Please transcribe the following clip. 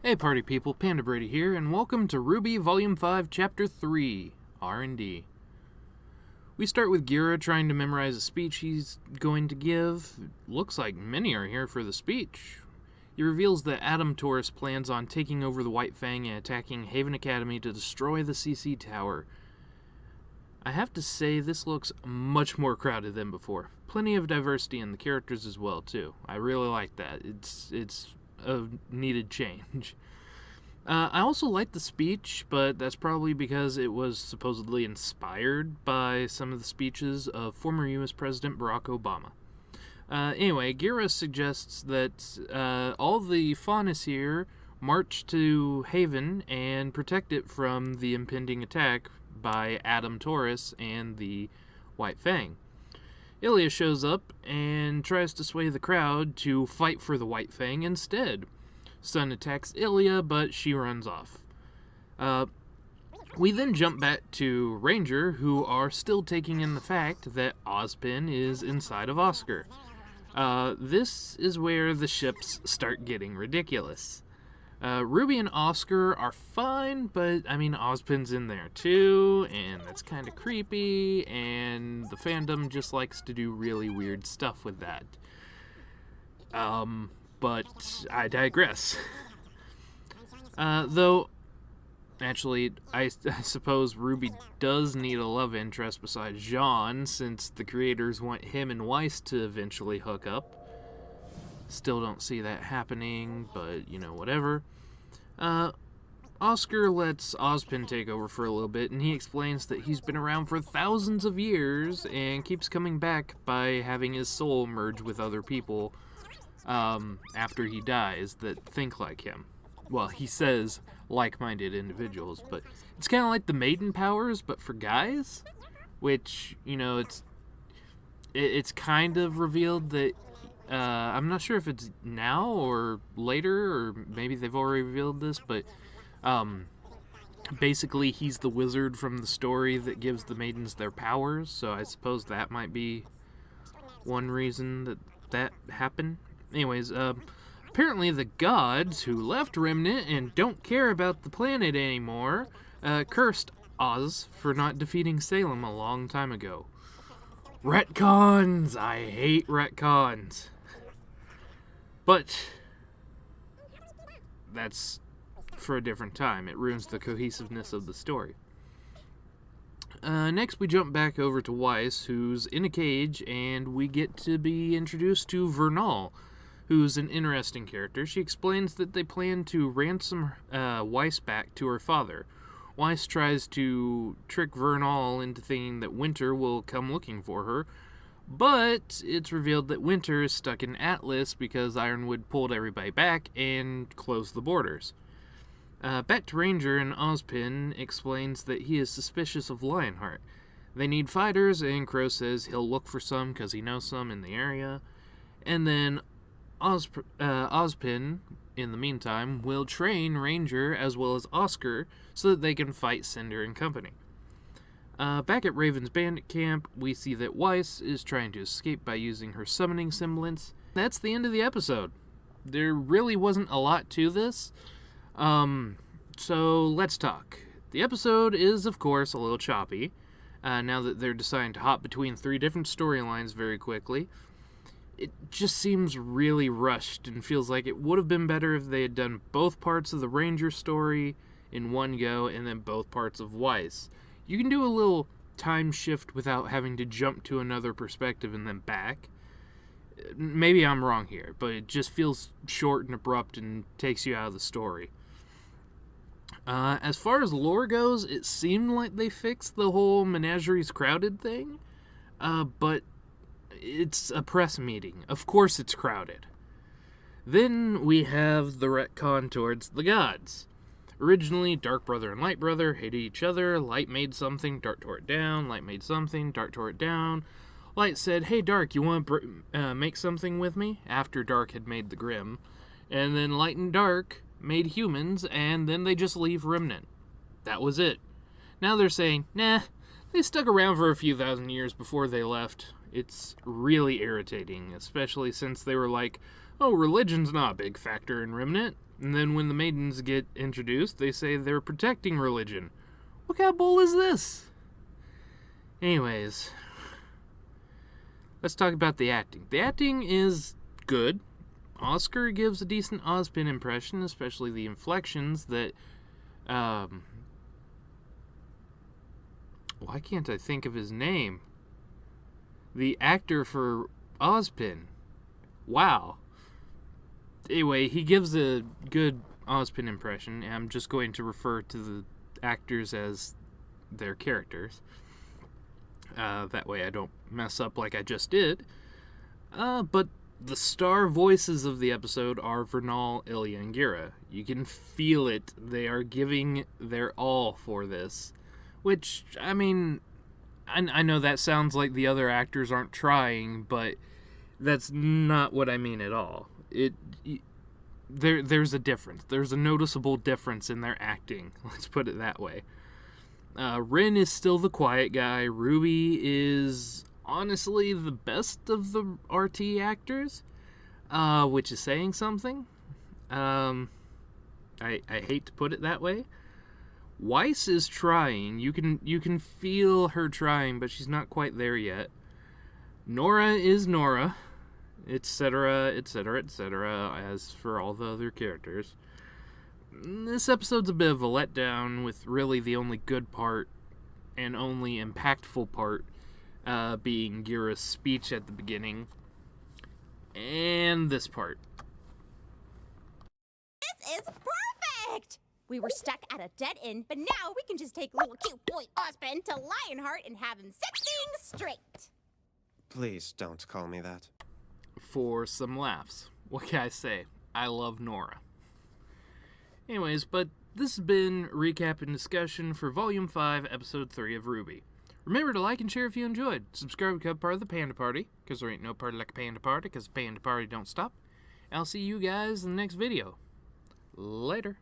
Hey party people, PandaBrady here, and welcome to RWBY Volume 5, Chapter 3, R&D. We start with Gira trying to memorize a speech he's going to give. Looks like many are here for the speech. He reveals that Adam Taurus plans on taking over the White Fang and attacking Haven Academy to destroy the CC Tower. I have to say, this looks much more crowded than before. Plenty of diversity in the characters as well, too. I really like that. It's a needed change. I also like the speech, but that's probably because it was supposedly inspired by some of the speeches of former U.S. President Barack Obama. Anyway, Gira suggests that all the faunus here march to Haven and protect it from the impending attack by Adam Taurus and the White Fang. Ilya shows up and tries to sway the crowd to fight for the White Fang instead. Sun attacks Ilya, but she runs off. We then jump back to Ranger, who are still taking in the fact that Ozpin is inside of Oscar. This is where the ships start getting ridiculous. Ruby and Oscar are fine, but, Ozpin's in there too, and that's kind of creepy, and the fandom just likes to do really weird stuff with that. But I digress. Though, actually, I suppose Ruby does need a love interest besides Jean, since the creators want him and Weiss to eventually hook up. Still don't see that happening, but, whatever. Oscar lets Ozpin take over for a little bit, and he explains that he's been around for thousands of years and keeps coming back by having his soul merge with other people after he dies that think like him. Well, he says like-minded individuals, but it's kind of like the Maiden powers, but for guys, which, it's kind of revealed that I'm not sure if it's now or later, or maybe they've already revealed this, but basically he's the wizard from the story that gives the maidens their powers, so I suppose that might be one reason that happened. Anyways, apparently the gods who left Remnant and don't care about the planet anymore cursed Oz for not defeating Salem a long time ago. Retcons! I hate retcons. But that's for a different time. It ruins the cohesiveness of the story. Next, we jump back over to Weiss, who's in a cage, and we get to be introduced to Vernal, who's an interesting character. She explains that they plan to ransom Weiss back to her father. Weiss tries to trick Vernal into thinking that Winter will come looking for her, but it's revealed that Winter is stuck in Atlas because Ironwood pulled everybody back and closed the borders. Back to Ranger, and Ozpin explains that he is suspicious of Lionheart. They need fighters, and Crow says he'll look for some because he knows some in the area. And then Ozpin, in the meantime, will train Ranger as well as Oscar so that they can fight Cinder and company. Back at Raven's bandit camp, we see that Weiss is trying to escape by using her summoning semblance. That's the end of the episode. There really wasn't a lot to this. So let's talk. The episode is, of course, a little choppy, now that they're deciding to hop between 3 different storylines very quickly. It just seems really rushed and feels like it would have been better if they had done both parts of the Ranger story in one go and then both parts of Weiss. You can do a little time shift without having to jump to another perspective and then back. Maybe I'm wrong here, but it just feels short and abrupt and takes you out of the story. As far as lore goes, it seemed like they fixed the whole Menageries Crowded thing, but it's a press meeting. Of course it's crowded. Then we have the retcon towards the gods. Originally, Dark Brother and Light Brother hated each other. Light made something, Dark tore it down. Light made something, Dark tore it down. Light said, "Hey Dark, you want to make something with me?" After Dark had made the Grimm. And then Light and Dark made humans, and then they just leave Remnant. That was it. Now they're saying, nah, they stuck around for a few thousand years before they left. It's really irritating, especially since they were like, oh, religion's not a big factor in Remnant. And then when the maidens get introduced, they say they're protecting religion. What kind of bull is this? Anyways, let's talk about the acting. The acting is good. Oscar gives a decent Ozpin impression, especially the inflections that, why can't I think of his name? The actor for Ozpin. Wow. Anyway, he gives a good Ozpin impression, and I'm just going to refer to the actors as their characters. That way I don't mess up like I just did. But the star voices of the episode are Vernal, Ilya, and Gira. You can feel it. They are giving their all for this. Which, I mean, I know that sounds like the other actors aren't trying, but that's not what I mean at all. There's a difference. There's a noticeable difference in their acting. Let's put it that way. Rin is still the quiet guy. Ruby is honestly the best of the RT actors, which is saying something. I hate to put it that way. Weiss is trying. You can feel her trying, but she's not quite there yet. Nora is Nora, etc., etc., etc., as for all the other characters. This episode's a bit of a letdown, with really the only good part and only impactful part being Gira's speech at the beginning, and this part. This is perfect! We were stuck at a dead end, but now we can just take little cute boy Ozpin to Lionheart and have him set things straight. Please don't call me that. For some laughs. What can I say? I love Nora. Anyways, but this has been Recap and Discussion for Volume 5, Episode 3 of RWBY. Remember to like and share if you enjoyed. Subscribe to become part of the Panda Party, because there ain't no party like a Panda Party, because the Panda Party don't stop. I'll see you guys in the next video. Later.